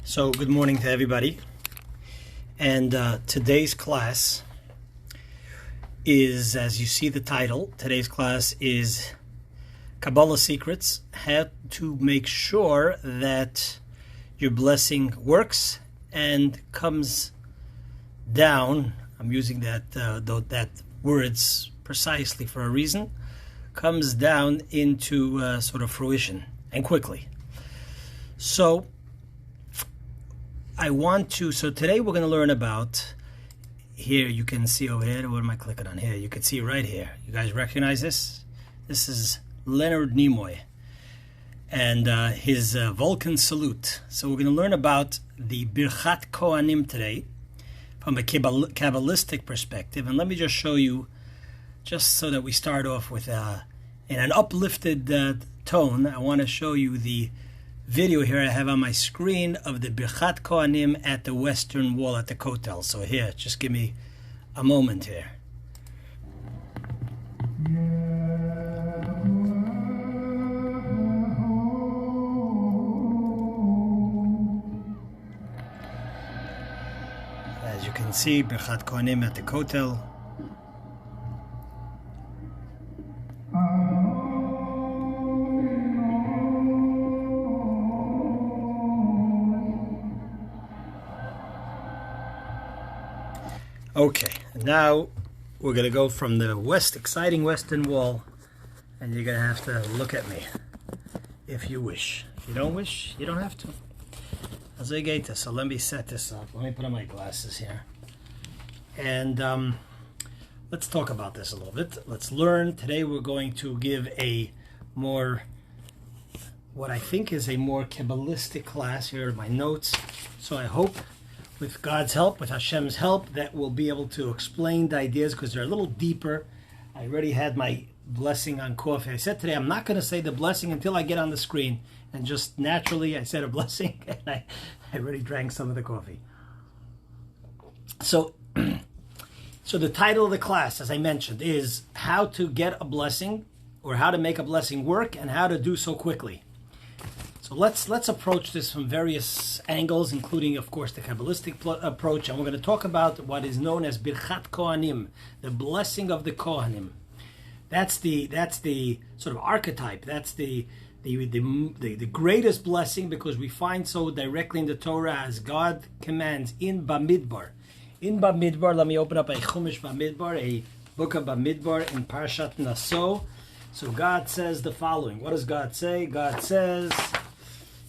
So good morning to everybody, and today's class is, as you see the title, today's class is KABBALH SECRETS, how to make sure that your blessing works and comes down. I'm using that words precisely for a reason, comes down into sort of fruition and quickly. So today we're going to learn about, here you can see over here, what am I clicking on here? You can see right here. You guys recognize this? This is Leonard Nimoy and his Vulcan salute. So we're going to learn about the Birchat Kohanim today from a Kabbalistic perspective. And let me just show you, just so that we start off with in an uplifted tone, I want to show you the video here I have on my screen of the Birchat Kohanim at the Western Wall at the Kotel. So here, just give me a moment here. As you can see, Birchat Kohanim at the Kotel. Okay, now we're going to go from the exciting Western Wall, and you're going to have to look at me if you wish. If you don't wish, you don't have to. So let me set this up. Let me put on my glasses here. And let's talk about this a little bit. Let's learn. Today we're going to give what I think is a more Kabbalistic class. Here are my notes. So I hope, with God's help, with Hashem's help, that we'll be able to explain the ideas because they're a little deeper. I already had my blessing on coffee. I said today I'm not going to say the blessing until I get on the screen. And just naturally I said a blessing and I already drank some of the coffee. So the title of the class, as I mentioned, is how to get a blessing, or how to make a blessing work, and how to do so quickly. So let's approach this from various angles, including, of course, the Kabbalistic approach, and we're going to talk about what is known as Birchat Kohanim, the blessing of the Kohanim. That's the sort of archetype. That's the greatest blessing, because we find so directly in the Torah as God commands in Bamidbar. In Bamidbar, let me open up a Chumash Bamidbar, a book of Bamidbar in Parshat Naso. So God says the following. What does God say? God says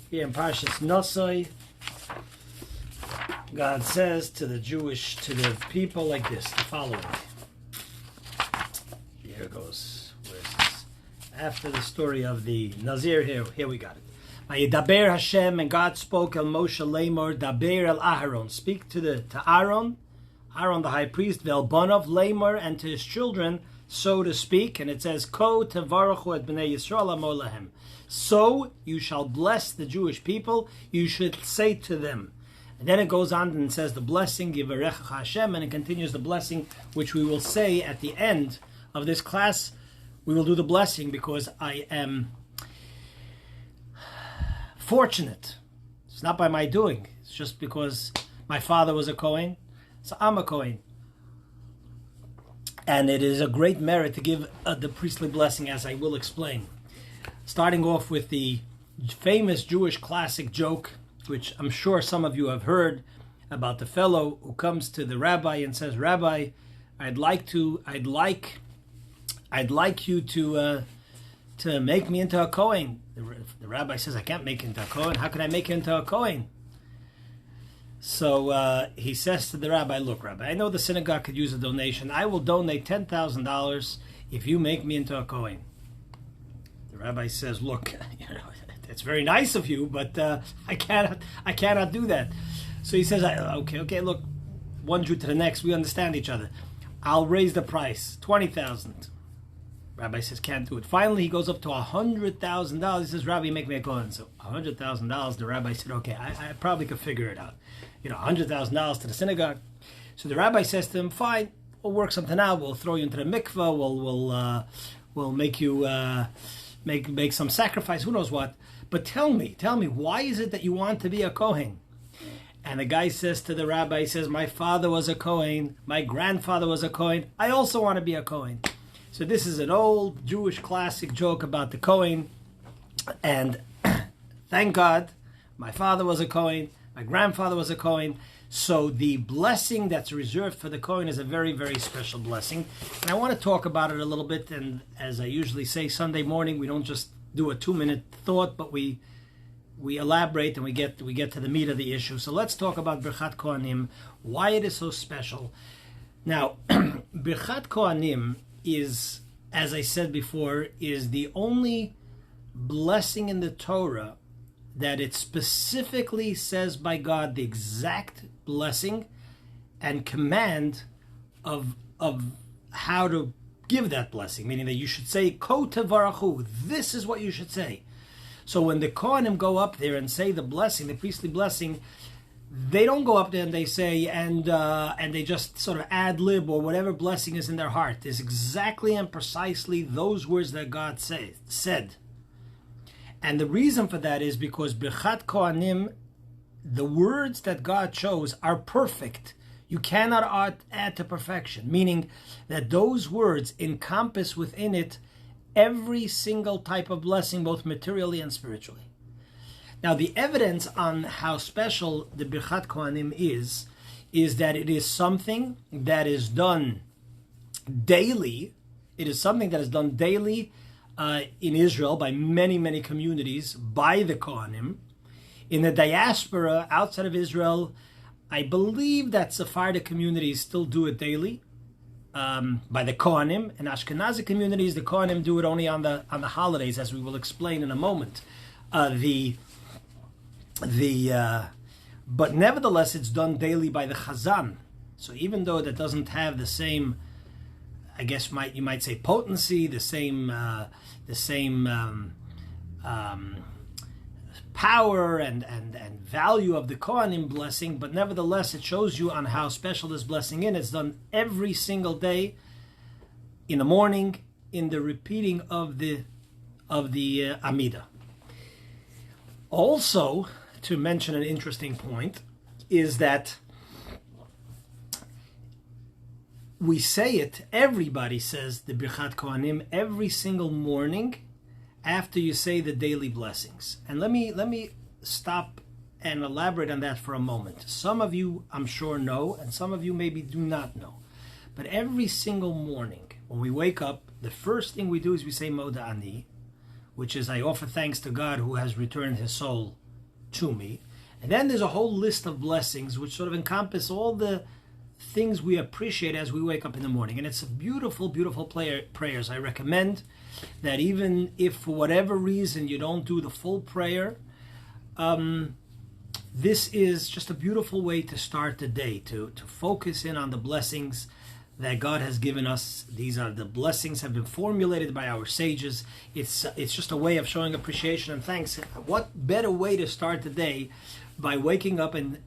here in Parshas Nosoi, God says to the people like this, the following. Here it goes. Where is this? After the story of the Nazir, here we got it. Vayedaber Hashem, and God spoke el Moshe Lemor, daber el Aharon, speak to Aaron the high priest, vel Bonov Lemor, and to his children, so to speak. And it says, Ko tevarochu et bnei Yisrael amor lahem. So you shall bless the Jewish people, you should say to them. And then it goes on and says the blessing, Yivarecha Hashem, and it continues the blessing, which we will say at the end of this class. We will do the blessing because I am fortunate. It's not by my doing. It's just because my father was a Kohen, so I'm a Kohen. And it is a great merit to give the priestly blessing, as I will explain. Starting off with the famous Jewish classic joke, which I'm sure some of you have heard, about the fellow who comes to the rabbi and says, Rabbi, I'd like you to make me into a Kohen. The rabbi says, I can't make you into a Kohen. How can I make you into a Kohen? So he says to the rabbi, look, Rabbi, I know the synagogue could use a donation. I will donate $10,000 if you make me into a Kohen. The rabbi says, look, it's very nice of you, but I cannot do that. So he says, okay, look, one Jew to the next, we understand each other. I'll raise the price, $20,000. Rabbi says, can't do it. Finally, he goes up to $100,000. He says, Rabbi, make me a Kohen. So $100,000, the rabbi said, okay, I probably could figure it out. $100,000 to the synagogue. So the rabbi says to him, fine, we'll work something out. We'll throw you into the mikveh. We'll make you make some sacrifice. Who knows what? But tell me, why is it that you want to be a Kohen? And the guy says to the rabbi, he says, my father was a Kohen, my grandfather was a Kohen, I also want to be a Kohen. So this is an old Jewish classic joke about the Kohen. And thank God, my father was a Kohen, my grandfather was a Kohen. So the blessing that's reserved for the Kohen is a very, very special blessing. And I want to talk about it a little bit. And as I usually say, Sunday morning, we don't just do a 2-minute thought, but we elaborate and we get to the meat of the issue. So let's talk about Birchat Kohanim, why it is so special. Now, Birchat Kohanim is, as I said before, is the only blessing in the Torah that it specifically says by God the exact blessing and command of how to give that blessing, meaning that you should say, Ko tevarachu, this is what you should say. So when the Kohanim go up there and say the blessing, the priestly blessing, they don't go up there and they say, and they just sort of ad-lib or whatever blessing is in their heart. It's exactly and precisely those words that God said. And the reason for that is because Birchat Kohanim, the words that God chose are perfect. You cannot add to perfection, meaning that those words encompass within it every single type of blessing, both materially and spiritually. Now, the evidence on how special the Birchat Kohanim is that it is something that is done daily. It is something that is done daily in Israel by many, many communities by the Kohanim. In the diaspora outside of Israel, I believe that Sephardic communities still do it daily. By the Kohanim. In Ashkenazi communities, the Kohanim do it only on the holidays, as we will explain in a moment. But nevertheless, it's done daily by the Chazan. So even though that doesn't have the same, I guess you might say potency, the same power and value of the Kohanim blessing, but nevertheless it shows you on how special this blessing is. It's done every single day in the morning in the repeating of the Amidah. Also, to mention an interesting point, is that we say it, everybody says the Birchat Kohanim every single morning after you say the daily blessings. And let me stop and elaborate on that for a moment. Some of you, I'm sure, know, and some of you maybe do not know. But every single morning, when we wake up, the first thing we do is we say Moda Ani, which is I offer thanks to God who has returned his soul to me. And then there's a whole list of blessings which sort of encompass all the things we appreciate as we wake up in the morning. And it's a beautiful, beautiful prayers. I recommend that even if for whatever reason you don't do the full prayer, this is just a beautiful way to start the day, to focus in on the blessings that God has given us. These are the blessings have been formulated by our sages. It's just a way of showing appreciation and thanks. What better way to start the day by waking up and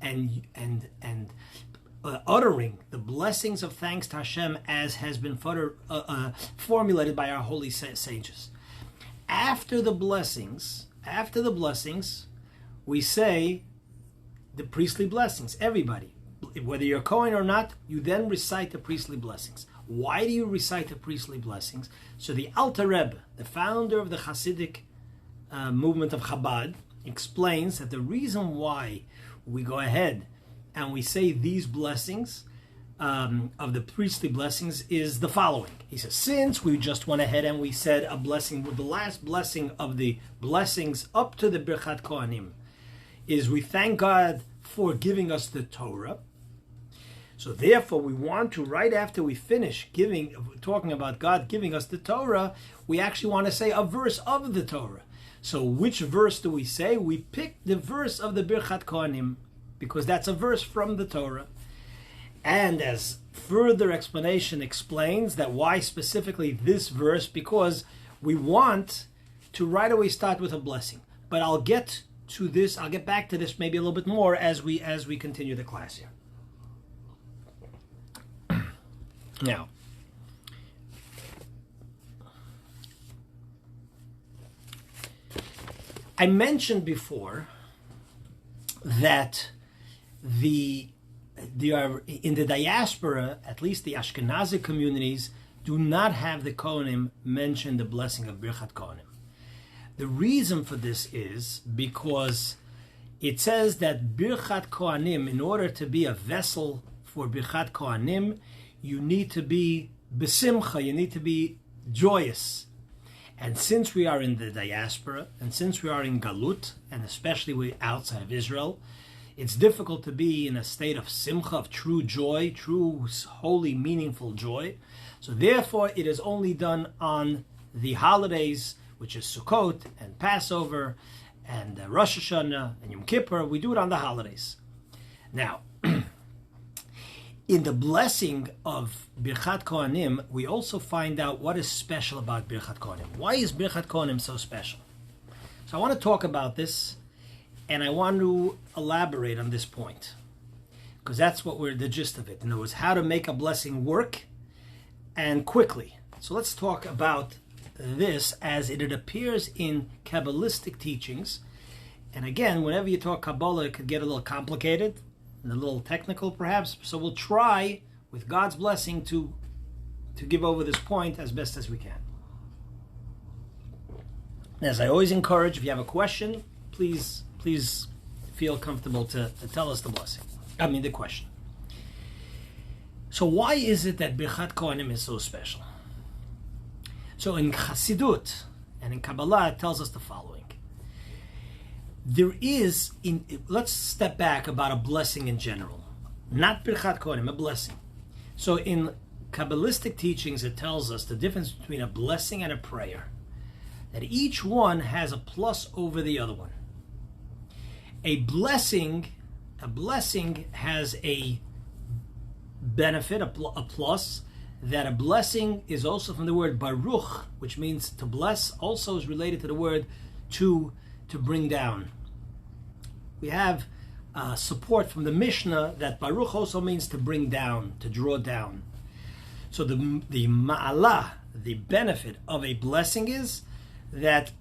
uttering the blessings of thanks to Hashem as has been formulated by our holy sages. After the blessings, we say the priestly blessings. Everybody, whether you're a Kohen or not, you then recite the priestly blessings. Why do you recite the priestly blessings? So the Alter Rebbe, the founder of the Hasidic movement of Chabad, explains that the reason why we go ahead and we say these blessings of the priestly blessings is the following. He says, since we just went ahead and we said a blessing, the last blessing of the blessings up to the Birchat Kohanim is we thank God for giving us the Torah. So therefore we want to, right after we finish talking about God giving us the Torah, we actually want to say a verse of the Torah. So which verse do we say? We pick the verse of the Birchat Kohanim, because that's a verse from the Torah. And as further explanation explains that why specifically this verse, because we want to right away start with a blessing. But I'll get back to this maybe a little bit more as we continue the class here. Now, I mentioned before that in the diaspora, at least the Ashkenazi communities, do not have the Kohanim mention the blessing of Birchat Kohanim. The reason for this is because it says that Birchat Kohanim, in order to be a vessel for Birchat Kohanim, you need to be besimcha, you need to be joyous. And since we are in the diaspora, and since we are in Galut, and especially we outside of Israel, it's difficult to be in a state of simcha, of true joy, true, holy, meaningful joy. So therefore, it is only done on the holidays, which is Sukkot and Passover and Rosh Hashanah and Yom Kippur. We do it on the holidays. Now, in the blessing of Birchat Kohanim, we also find out what is special about Birchat Kohanim. Why is Birchat Kohanim so special? So I want to talk about this, and I want to elaborate on this point, because that's what we're the gist of it. In other words, how to make a blessing work and quickly. So let's talk about this as it appears in Kabbalistic teachings. And again, whenever you talk Kabbalah, it could get a little complicated and a little technical perhaps. So we'll try, with God's blessing, to give over this point as best as we can. As I always encourage, if you have a question, please feel comfortable to tell us the question. So why is it that Birchat Kohanim is so special? So in Chassidut and in Kabbalah, it tells us the following. Let's step back about a blessing in general. Not Birchat Kohanim, a blessing. So in Kabbalistic teachings, it tells us the difference between a blessing and a prayer. That each one has a plus over the other one. A blessing has a benefit, a plus, that a blessing is also from the word baruch, which means to bless, also is related to the word to bring down. We have support from the Mishnah that baruch also means to bring down, to draw down. So the ma'alah, the benefit of a blessing is that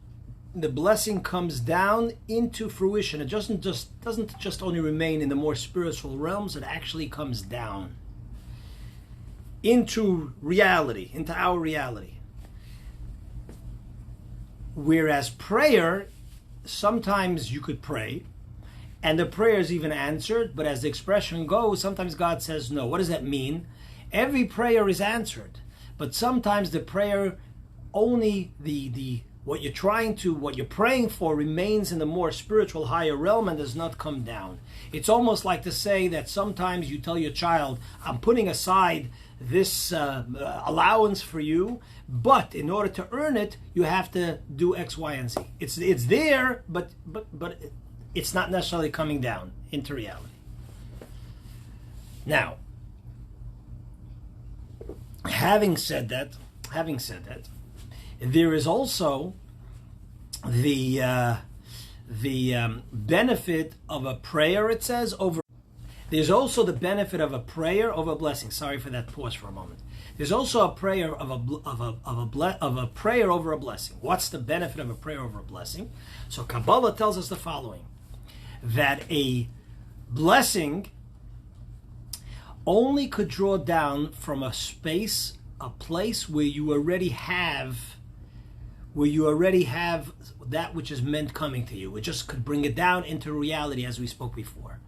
the blessing comes down into fruition. It doesn't just only remain in the more spiritual realms, it actually comes down into reality, into our reality. Whereas prayer, sometimes you could pray, and the prayer is even answered, but as the expression goes, sometimes God says no. What does that mean? Every prayer is answered, but sometimes the prayer only what you're praying for remains in the more spiritual higher realm and does not come down. It's almost like to say that sometimes you tell your child, I'm putting aside this allowance for you, but in order to earn it, you have to do X, Y, and Z. It's there, but it's not necessarily coming down into reality. Now, having said that, there is also the benefit of a prayer. It says over. There's also the benefit of a prayer over a blessing. Sorry for that pause for a moment. There's also a prayer of a prayer over a blessing. What's the benefit of a prayer over a blessing? So Kabbalah tells us the following: that a blessing only could draw down from a place where you already have that which is meant coming to you. It just could bring it down into reality, as we spoke before.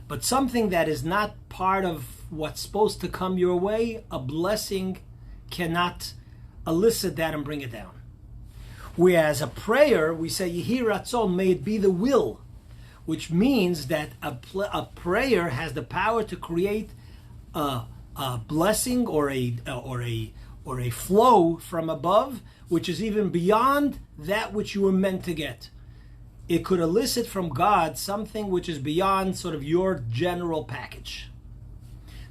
But something that is not part of what's supposed to come your way, a blessing cannot elicit that and bring it down. Whereas a prayer, we say, Yehi Ratzon, may it be the will, which means that a prayer has the power to create a blessing or a flow from above, which is even beyond that which you were meant to get. It could elicit from God something which is beyond sort of your general package.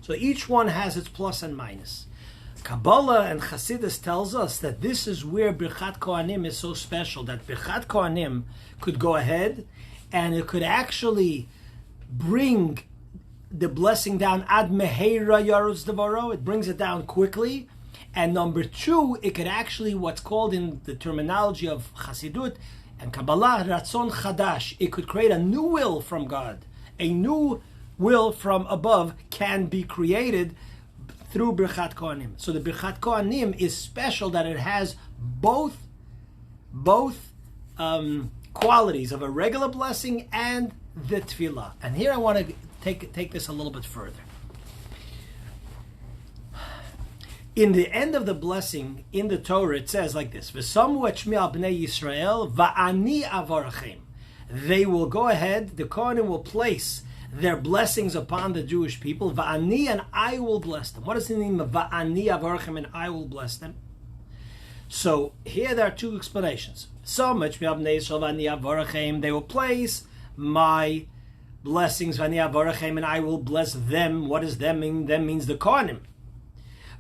So each one has its plus and minus. Kabbalah and Chassidus tells us that this is where Birchat Kohanim is so special, that Birchat Kohanim could go ahead and it could actually bring the blessing down ad meheira yarutz devaro. It brings it down quickly. And number two, it could actually, what's called in the terminology of Chassidut and Kabbalah, Ratzon Chadash. It could create a new will from God, a new will from above can be created through Birchat Kohanim. So the Birchat Kohanim is special that it has both qualities of a regular blessing and the tefillah. And here I want to take this a little bit further. In the end of the blessing in the Torah, it says like this: "V'samu et shmi al bnei Yisrael va'ani avarachem." They will go ahead. The Kohanim will place their blessings upon the Jewish people. Va'ani, and I will bless them. What does it mean? Va'ani avarachem, and I will bless them. So here there are two explanations. So much they will place my blessings, and I will bless them. What does them mean? Them means the Kohanim.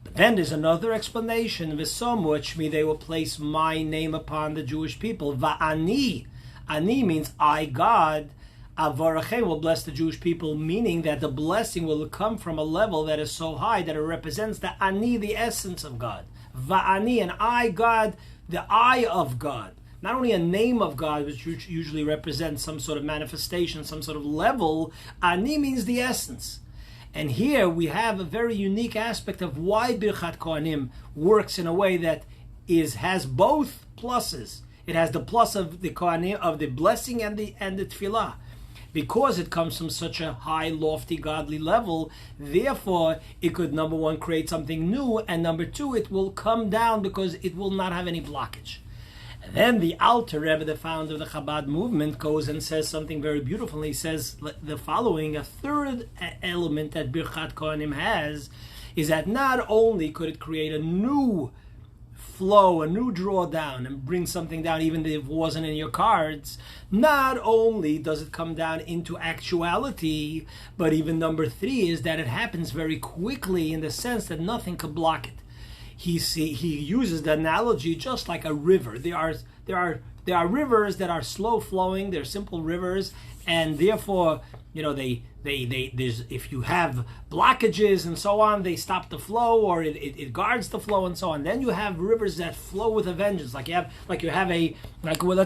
But then there's another explanation. They will place my name upon the Jewish people. Va'ani. Ani means I, God. Avarachem will bless the Jewish people, meaning that the blessing will come from a level that is so high that it represents the Ani, the essence of God. Va'ani, and I, God, the I of God. Not only a name of God, which usually represents some sort of manifestation, some sort of level. Ani means the essence. And here we have a very unique aspect of why Birchat Kohanim works in a way that has both pluses. It has the plus of the Kohanim, of the blessing and the tefillah. Because it comes from such a high, lofty, godly level, therefore it could, number one, create something new, and number two, it will come down because it will not have any blockage. And then the Alter Rebbe, the founder of the Chabad movement, goes and says something very beautiful. He says the following: a third element that Birchat Kohanim has is that not only could it create a new flow, a new drawdown, and bring something down even if it wasn't in your cards, not only does it come down into actuality, but even number three is that it happens very quickly in the sense that nothing could block it. He uses the analogy just like a river. There are rivers that are slow flowing. They're simple rivers, and therefore, there's, if you have blockages and so on, they stop the flow, or it guards the flow and so on. Then you have rivers that flow with a vengeance, let's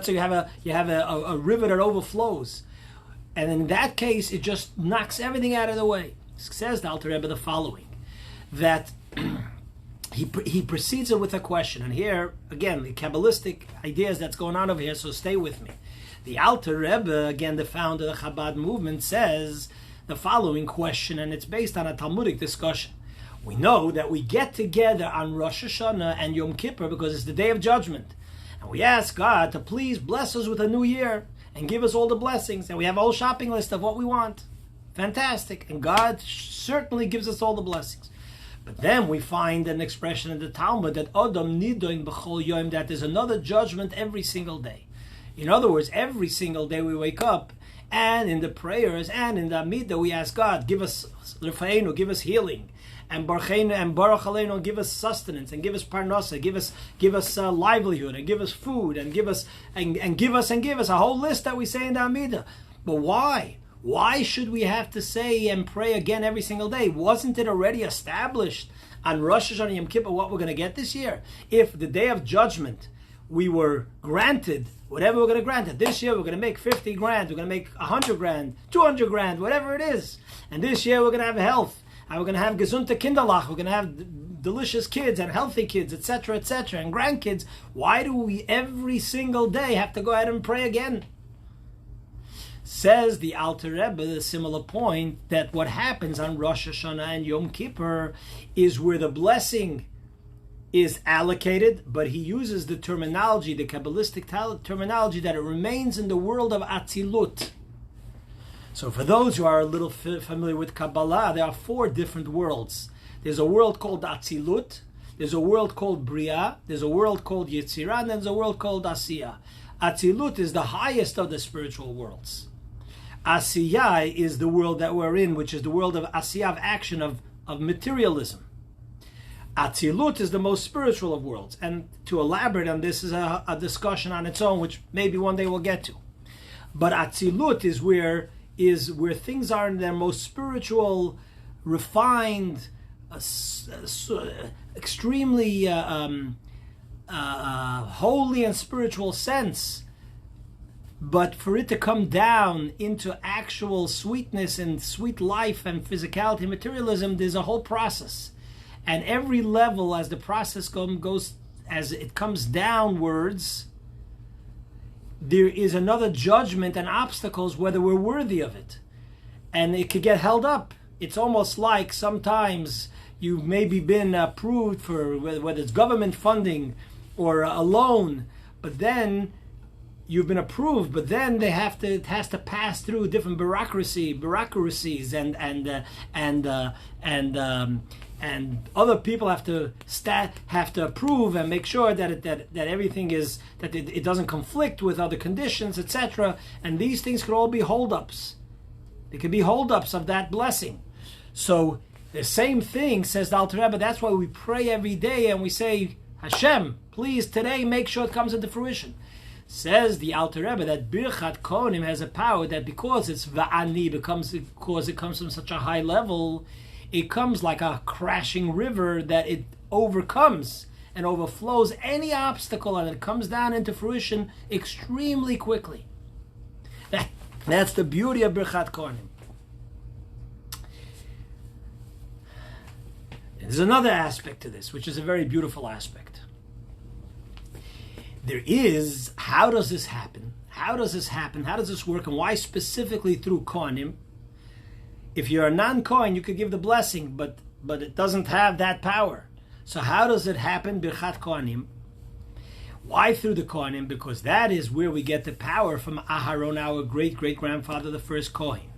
say you have a river that overflows, and in that case, it just knocks everything out of the way. Says the Alter Rebbe the following, that he precedes it with a question, and here again the Kabbalistic ideas that's going on over here. So stay with me. The Alter Rebbe, again the founder of the Chabad movement, says the following question, and it's based on a Talmudic discussion. We know that we get together on Rosh Hashanah and Yom Kippur because it's the Day of Judgment, and we ask God to please bless us with a new year and give us all the blessings, and we have a whole shopping list of what we want. Fantastic, and God certainly gives us all the blessings. But then we find an expression in the Talmud that Adam nidoin b'chol yom, that there's another judgment every single day. In other words, every single day we wake up, and in the prayers and in the Amidah we ask God, give us Rifa'enu, give us healing, and Barcheinu and Baruch Aleinu, give us sustenance, and give us Parnasa, give us livelihood, and give us food, and give us a whole list that we say in the Amidah. But why? Why should we have to say and pray again every single day? Wasn't it already established on Rosh Hashanah and Yom Kippur what we're going to get this year? If the Day of Judgment we were granted whatever we're going to grant it. This year we're going to make 50 grand, we're going to make 100 grand, 200 grand, whatever it is. And this year we're going to have health, and we're going to have gesunte Kinderlach, we're going to have delicious kids and healthy kids, etc., etc., and grandkids. Why do we every single day have to go ahead and pray again? Says the Alter Rebbe, a similar point, that what happens on Rosh Hashanah and Yom Kippur is where the blessing is allocated, but he uses the terminology, the Kabbalistic terminology, that it remains in the world of Atzilut. So for those who are a little familiar with Kabbalah, there are 4 different worlds. There's a world called Atzilut, there's a world called Bria, there's a world called Yetzirah, and there's a world called Asiyah. Atzilut is the highest of the spiritual worlds. Asiyah is the world that we're in, which is the world of Asiyah, of action, of materialism. Atzilut is the most spiritual of worlds, and to elaborate on this is a discussion on its own, which maybe one day we'll get to. But Atzilut is where things are in their most spiritual, refined, extremely holy and spiritual sense. But for it to come down into actual sweetness and sweet life and physicality, materialism, there's a whole process. And every level, as the process goes, as it comes downwards, there is another judgment and obstacles whether we're worthy of it. And it could get held up. It's almost like sometimes you've maybe been approved for whether it's government funding or a loan, but then you've been approved, but then it has to pass through different bureaucracies and other people have to approve and make sure that everything is that it doesn't conflict with other conditions, etc. And these things could all be holdups. They could be holdups of that blessing. So the same thing, says the Alter Rebbe. That's why we pray every day and we say, Hashem, please today make sure it comes into fruition. Says the Alter Rebbe that Birchat Kohanim has a power that because it's Va'ani, because it comes from such a high level, it comes like a crashing river that it overcomes and overflows any obstacle, and it comes down into fruition extremely quickly. That's the beauty of Birchat Kohanim. There's another aspect to this, which is a very beautiful aspect. There is, how does this happen? How does this happen? How does this work? And why specifically through Kohanim? If you're a non-Kohen, you could give the blessing, but it doesn't have that power. So how does it happen? Birchat Kohanim. Why through the Kohanim? Because that is where we get the power from Aharon, our great-great-grandfather, the first Kohen.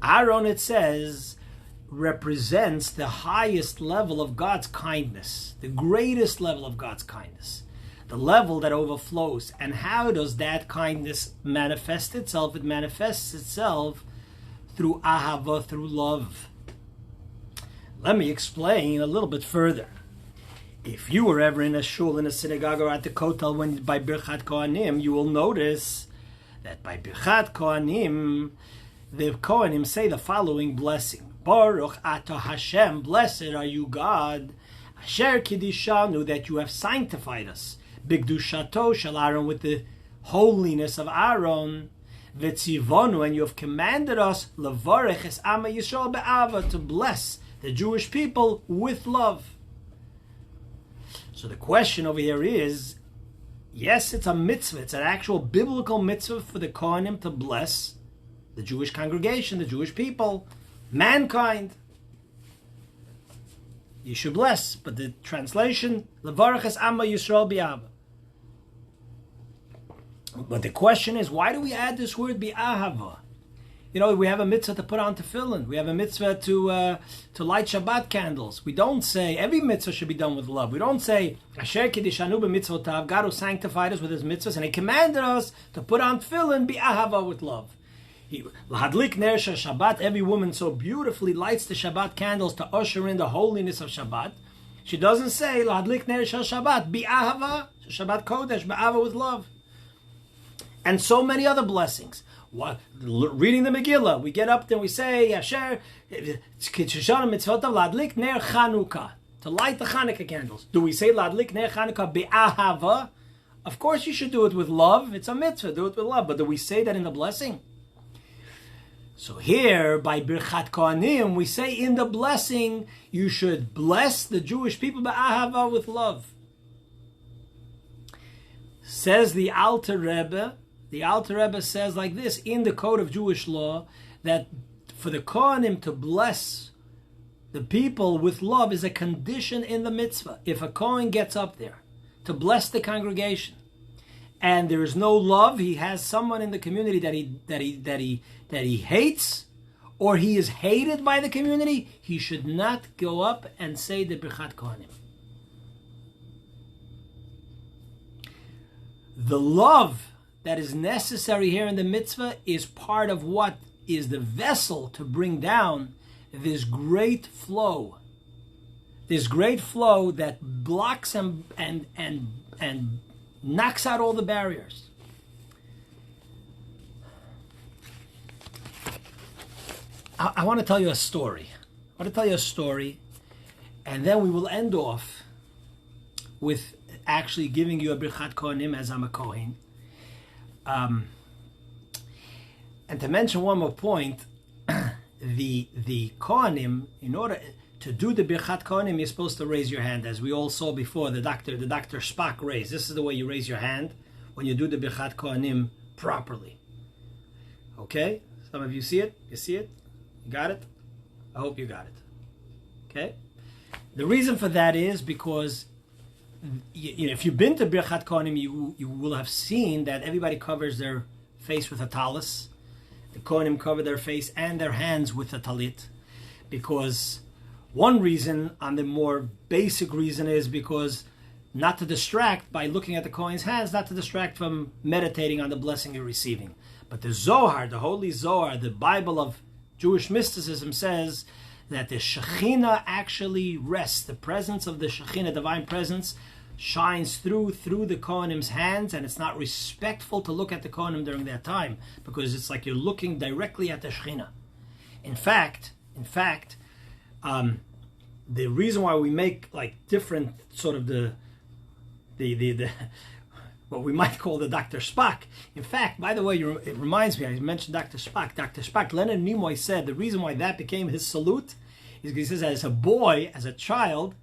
Aaron, it says, represents the highest level of God's kindness, the greatest level of God's kindness, the level that overflows. And how does that kindness manifest itself? It manifests itself through ahava, through love. Let me explain a little bit further. If you were ever in a shul, in a synagogue, or at the kotel, when by Birchat Kohanim, you will notice that by Birchat Kohanim, the Kohanim say the following blessing: Baruch Atah Hashem, blessed are you, God, Asher Kiddishanu, that you have sanctified us, Bigdushato Shel Aaron, with the holiness of Aaron, V'tzivonu, and you have commanded us, Levarech es Ama Yisrael be'ava, to bless the Jewish people with love. So the question over here is, yes, it's a mitzvah, it's an actual biblical mitzvah for the Kohanim to bless the Jewish congregation, the Jewish people, mankind. You should bless, but the translation, Levarech es Ama Yisrael be'ava. But the question is, why do we add this word bi'ahava? You know, we have a mitzvah to put on tefillin. We have a mitzvah to light Shabbat candles. We don't say, every mitzvah should be done with love. We don't say, Asher Kiddishanu b'mitzvotav, God who sanctified us with his mitzvahs, and he commanded us to put on tefillin bi'ahava, with love. L'hadlik ner Shabbat, every woman so beautifully lights the Shabbat candles to usher in the holiness of Shabbat. She doesn't say, L'hadlik ner Shabbat, bi'ahava, Shabbat Kodesh, bi'ahava, with love. And so many other blessings. Reading the Megillah, we get up there and we say, Asher, to light the Chanukah candles. Do we say Ladlik Ner Chanukah be'ahava? Of course you should do it with love. It's a mitzvah, do it with love. But do we say that in the blessing? So here, by Birchat Kohanim, we say in the blessing, you should bless the Jewish people be'ahava, with love. Says the Alter Rebbe, says like this, in the code of Jewish law, that for the Kohanim to bless the people with love is a condition in the mitzvah. If a Kohen gets up there to bless the congregation, and there is no love, he has someone in the community that he hates, or he is hated by the community, he should not go up and say the Birchat Kohanim. The love that is necessary here in the mitzvah is part of what is the vessel to bring down this great flow that blocks and knocks out all the barriers. I want to tell you a story. And then we will end off with actually giving you a Birchat Kohanim, as I'm a Kohen. And to mention one more point, the Kohanim, in order to do the Birchat Kohanim, you're supposed to raise your hand, as we all saw before. The Dr. Spock raised. This is the way you raise your hand when you do the Birchat Kohanim properly. Okay? Some of you see it? You see it? You got it? I hope you got it. Okay? The reason for that is because if you've been to Birchat Kohanim, you will have seen that everybody covers their face with a talis. The Kohanim cover their face and their hands with a talit, because one reason, on the more basic reason, is because not to distract by looking at the Kohen's hands, not to distract from meditating on the blessing you're receiving. But the Zohar, the Holy Zohar, the Bible of Jewish mysticism, says that the Shekhinah actually rests. The presence of the Shekhinah, divine presence, shines through the Kohanim's hands, and it's not respectful to look at the Kohanim during that time, because it's like you're looking directly at the Shekhinah. In fact, the reason why we make like different sort of the what we might call the Dr. Spock. In fact, by the way, it reminds me, I mentioned Dr. Spock. Dr. Spock, Leonard Nimoy said the reason why that became his salute is because he says as a boy, as a child,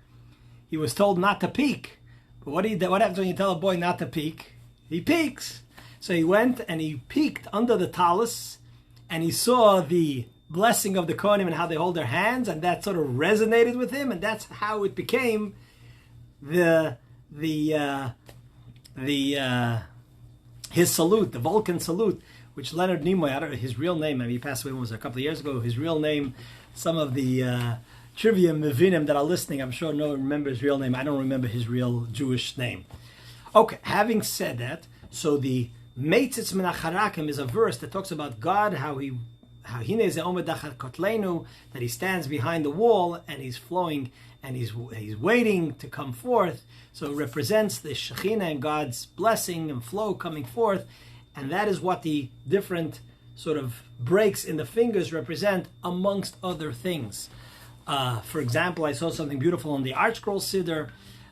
he was told not to peek. But what happens when you tell a boy not to peek? He peeks. So he went and he peeked under the talus, and he saw the blessing of the Kohanim and how they hold their hands, and that sort of resonated with him, and that's how it became his salute, the Vulcan salute, which Leonard Nimoy, I don't know his real name, I mean, he passed away a couple of years ago. His real name, some of the trivia Mevinim that are listening, I'm sure no one remembers his real name. I don't remember his real Jewish name. Okay, having said that, so the Meitzitz Min HaCharakim is a verse that talks about God, that he stands behind the wall and he's flowing and he's waiting to come forth. So it represents the Shekhinah and God's blessing and flow coming forth, and that is what the different sort of breaks in the fingers represent, amongst other things. For example, I saw something beautiful on the Art Scroll Siddur,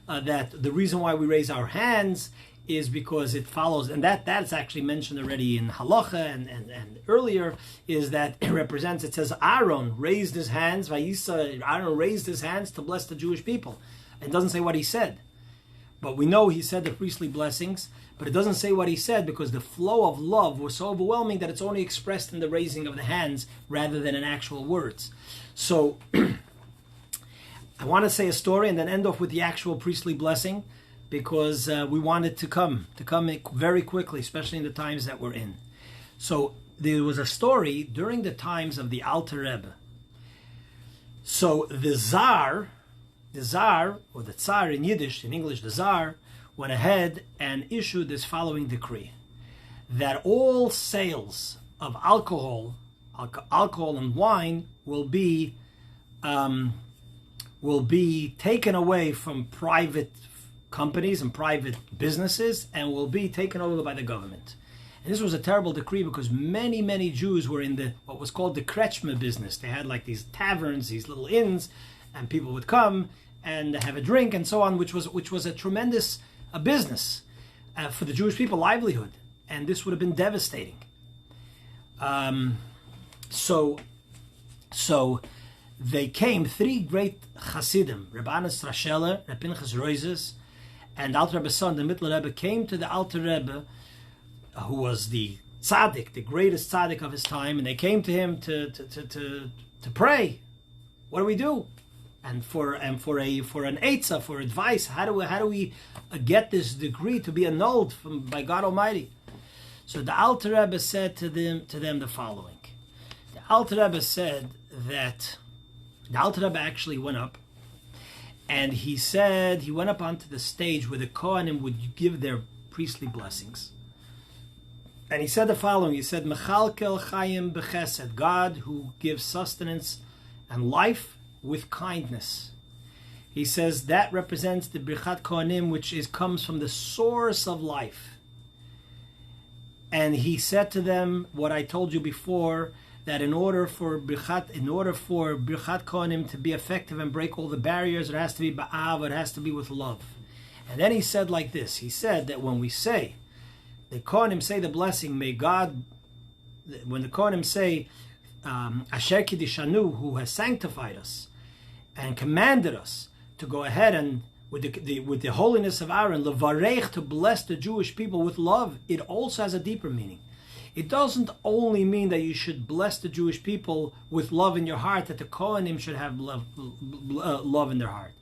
that the reason why we raise our hands is because it follows, and that's actually mentioned already in Halacha and earlier, is that it represents, it says Aaron raised his hands, Aaron raised his hands to bless the Jewish people. It doesn't say what he said, but we know he said the priestly blessings, but it doesn't say what he said because the flow of love was so overwhelming that it's only expressed in the raising of the hands rather than in actual words. So I want to say a story and then end off with the actual priestly blessing, because we want it to come very quickly, especially in the times that we're in. So there was a story during the times of the Alter Rebbe. So the Tsar, or the Tsar in Yiddish, in English the Tsar, went ahead and issued this following decree, that all sales of alcohol and wine will be taken away from private companies and private businesses and will be taken over by the government. And this was a terrible decree because many Jews were in what was called the Kretschmer business. They had like these taverns, these little inns, and people would come and have a drink and so on, which was a tremendous business for the Jewish people, livelihood. And this would have been devastating. So they came, three great Hasidim, Reb Anas Rasheller, Reb Pinchas Roizes, and Alter Rebbe's son, the Mittler Rebbe, came to the Alter Rebbe, who was the tzaddik, the greatest tzaddik of his time, and they came to him to pray. What do we do? And for an eitzah, for advice, how do we get this decree to be annulled by God Almighty? So the Alter Rebbe said to them the following. The Alter Rebbe said that the Alter Rebbe actually went up, and he said he went up onto the stage where the Kohanim would give their priestly blessings. And he said the following. He said, Mechalkel Chayim B'Chesed, God who gives sustenance and life with kindness. He says that represents the Birchat Kohanim, which comes from the source of life. And he said to them what I told you before, that in order for Birchat Kohanim to be effective and break all the barriers, it has to be ba'av, it has to be with love. And then he said like this, he said that when we say, the Kohanim say the blessing, may God when the Kohanim say, Asher Kidishanu, who has sanctified us and commanded us to go ahead and with the holiness of Aaron, levarech, to bless the Jewish people with love, it also has a deeper meaning. It doesn't only mean that you should bless the Jewish people with love in your heart, that the Kohanim should have love in their heart.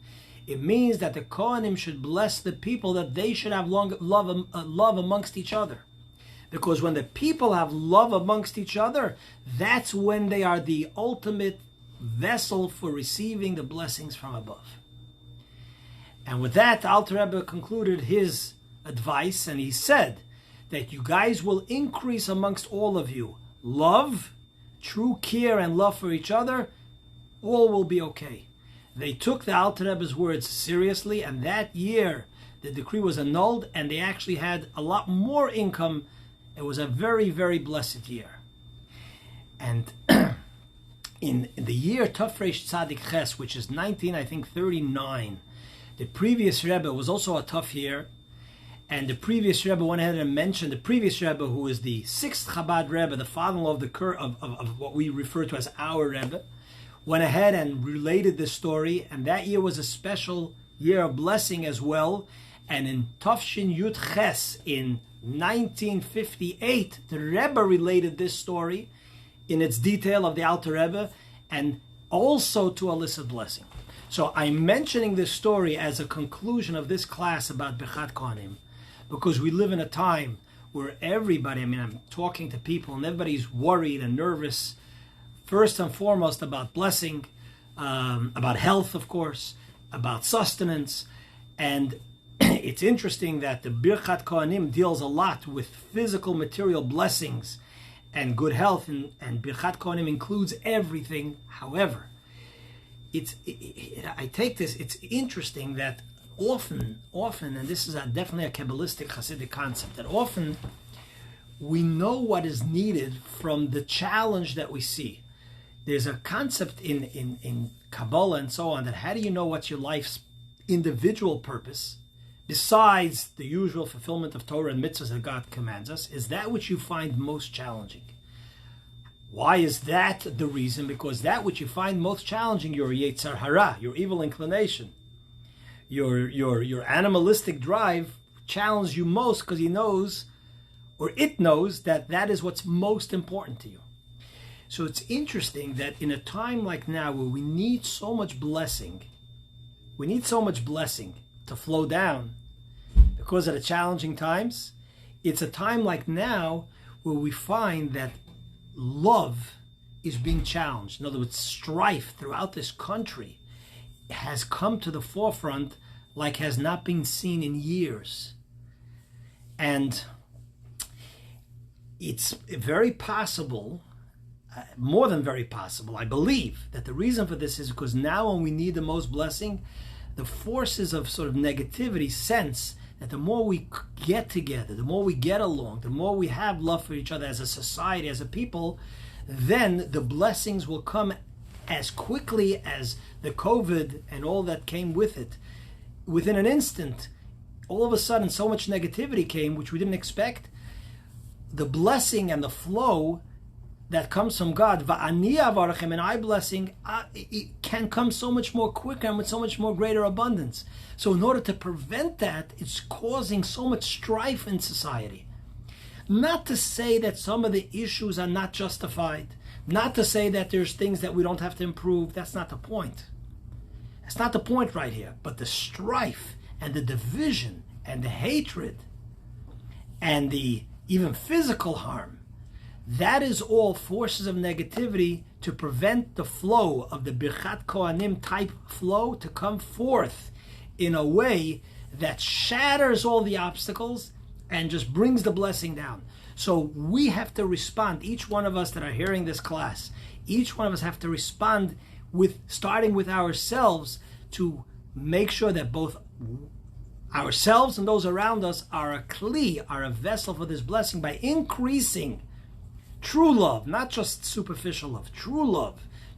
It means that the Kohanim should bless the people, that they should have love amongst each other. Because when the people have love amongst each other, that's when they are the ultimate vessel for receiving the blessings from above. And with that, the Alter Rebbe concluded his advice, and he said that you guys will increase amongst all of you love, true care and love for each other. All will be okay. They took the Alter Rebbe's words seriously, and that year the decree was annulled, and they actually had a lot more income. It was a very, very blessed year. And in the year Tafresh Tzadik Ches, which is 39, the previous Rebbe was also a tough year, and the previous Rebbe went ahead and mentioned the previous Rebbe, who is the 6th Chabad Rebbe, the father-in-law of what we refer to as our Rebbe, went ahead and related this story, and that year was a special year of blessing as well. And in Tafshin Yud Ches in 1958, the Rebbe related this story in its detail of the Alter Rebbe, and also to elicit blessing. So I'm mentioning this story as a conclusion of this class about Birchat Kohanim, because we live in a time where everybody, I'm talking to people and everybody's worried and nervous, first and foremost about blessing, about health, of course, about sustenance. And it's interesting that the Birchat Kohanim deals a lot with physical, material blessings and good health, and Birchat Kohanim includes everything. However, I take this, it's interesting that often, and this is definitely a Kabbalistic Hasidic concept, that often we know what is needed from the challenge that we see. There's a concept in Kabbalah and so on, that how do you know what's your life's individual purpose, besides the usual fulfillment of Torah and mitzvahs that God commands us, is that which you find most challenging. Why is that the reason? Because that which you find most challenging, your Yetzer Hara, your evil inclination, your animalistic drive, challenges you most, because he knows, or it knows, that that is what's most important to you. So it's interesting that in a time like now, where we need so much blessing to flow down because of the challenging times, it's a time like now where we find that love is being challenged. In other words, strife throughout this country has come to the forefront like has not been seen in years. And it's very possible, more than very possible, I believe, that the reason for this is because now when we need the most blessing, the forces of sort of negativity sense that the more we get together, the more we get along, the more we have love for each other as a society, as a people, then the blessings will come as quickly as the COVID and all that came with it. Within an instant, all of a sudden, so much negativity came, which we didn't expect. The blessing and the flow that comes from God, va'ani avarachem, and I blessing, it can come so much more quicker and with so much more greater abundance. So in order to prevent that, it's causing so much strife in society. Not to say that some of the issues are not justified, not to say that there's things that we don't have to improve. That's not the point. That's not the point right here. But the strife and the division and the hatred and the even physical harm, that is all forces of negativity to prevent the flow of the Birchat Kohanim type flow to come forth in a way that shatters all the obstacles and just brings the blessing down. So we have to respond, each one of us that are hearing this class, each one of us have to respond with, starting with ourselves, to make sure that both ourselves and those around us are a kli, are a vessel for this blessing, by increasing true love, not just superficial love,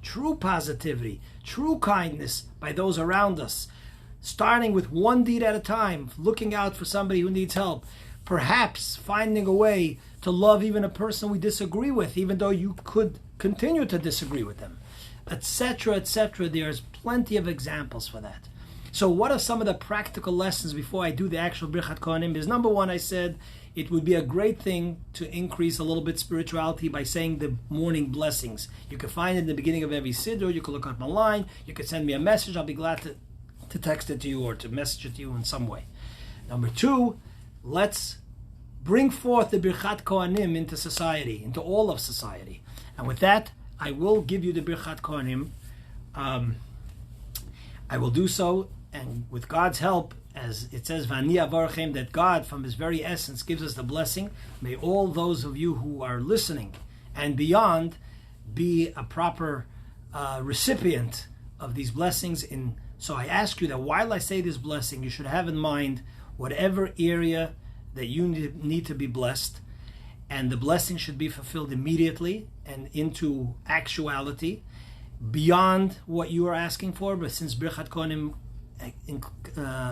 true positivity, true kindness by those around us, starting with one deed at a time, looking out for somebody who needs help, perhaps finding a way to to love even a person we disagree with, even though you could continue to disagree with them, etc., etc. There's plenty of examples for that. So what are some of the practical lessons before I do the actual Birchat Kohanim? Is number one, I said it would be a great thing to increase a little bit spirituality by saying the morning blessings. You can find it in the beginning of every siddur. You can look up online. You can send me a message. I'll be glad to text it to you or to message it to you in some way. Number two, let's bring forth the Birchat Kohanim into society, into all of society. And with that, I will give you the Birchat Kohanim. I will do so, and with God's help, as it says, V'ani avarchem, that God, from His very essence, gives us the blessing. May all those of you who are listening and beyond be a proper recipient of these blessings. So I ask you that while I say this blessing, you should have in mind whatever area that you need to be blessed, and the blessing should be fulfilled immediately and into actuality beyond what you are asking for. But since Birchat Kohanim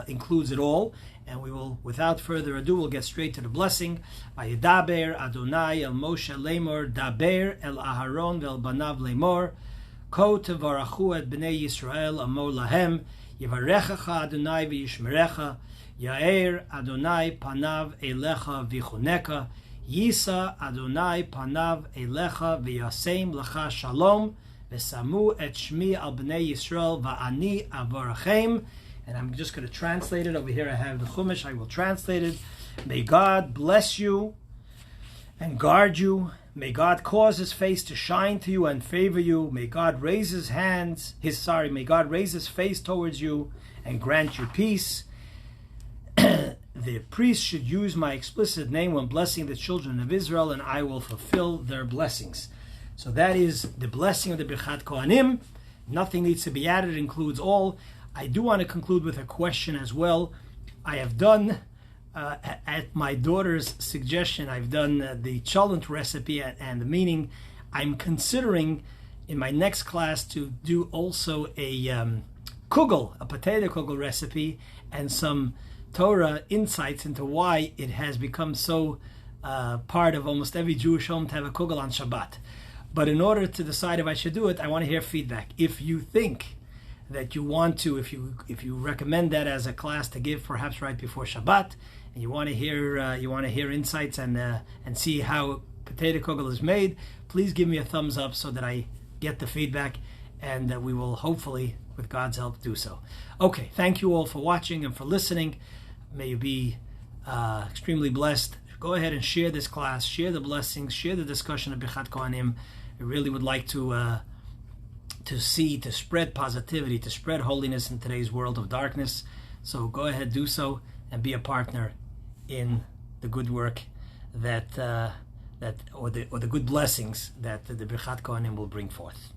includes it all, and we will, without further ado, we'll get straight to the blessing. Vayedaber Adonai el Moshe lemor, daber el Aharon vel banav lemor, ko tevarachu et bnei Yisrael amor lahem, yivarechacha Adonai v'yishmerecha, yair Adonai panav elecha v'chuneka, yisa Adonai panav elecha v'yasem lecha shalom, v'samu et shmi al bnei Yisrael va'ani avarachem. And I'm just going to translate it. Over here I have the Chumash. I will translate it. May God bless you and guard you. May God cause His face to shine to you and favor you. May God raise His May God raise His face towards you and grant you peace. The priest should use my explicit name when blessing the children of Israel, and I will fulfill their blessings. So that is the blessing of the Birchat Kohanim. Nothing needs to be added. It includes all. I do want to conclude with a question as well. I have done, at my daughter's suggestion, I've done the cholent recipe and the meaning. I'm considering in my next class to do also a kugel, a potato kugel recipe, and some Torah insights into why it has become so part of almost every Jewish home to have a kugel on Shabbat. But in order to decide if I should do it, I want to hear feedback. If you think that you want to, if you recommend that as a class to give, perhaps right before Shabbat, and you want to hear insights and see how potato kugel is made, please give me a thumbs up so that I get the feedback, and we will hopefully, with God's help, do so. Okay, thank you all for watching and for listening. May you be extremely blessed. Go ahead and share this class, share the blessings, share the discussion of Birchat Kohanim. I really would like to spread positivity, to spread holiness in today's world of darkness. So go ahead, do so, and be a partner in the good work or the good blessings that the Birchat Kohanim will bring forth.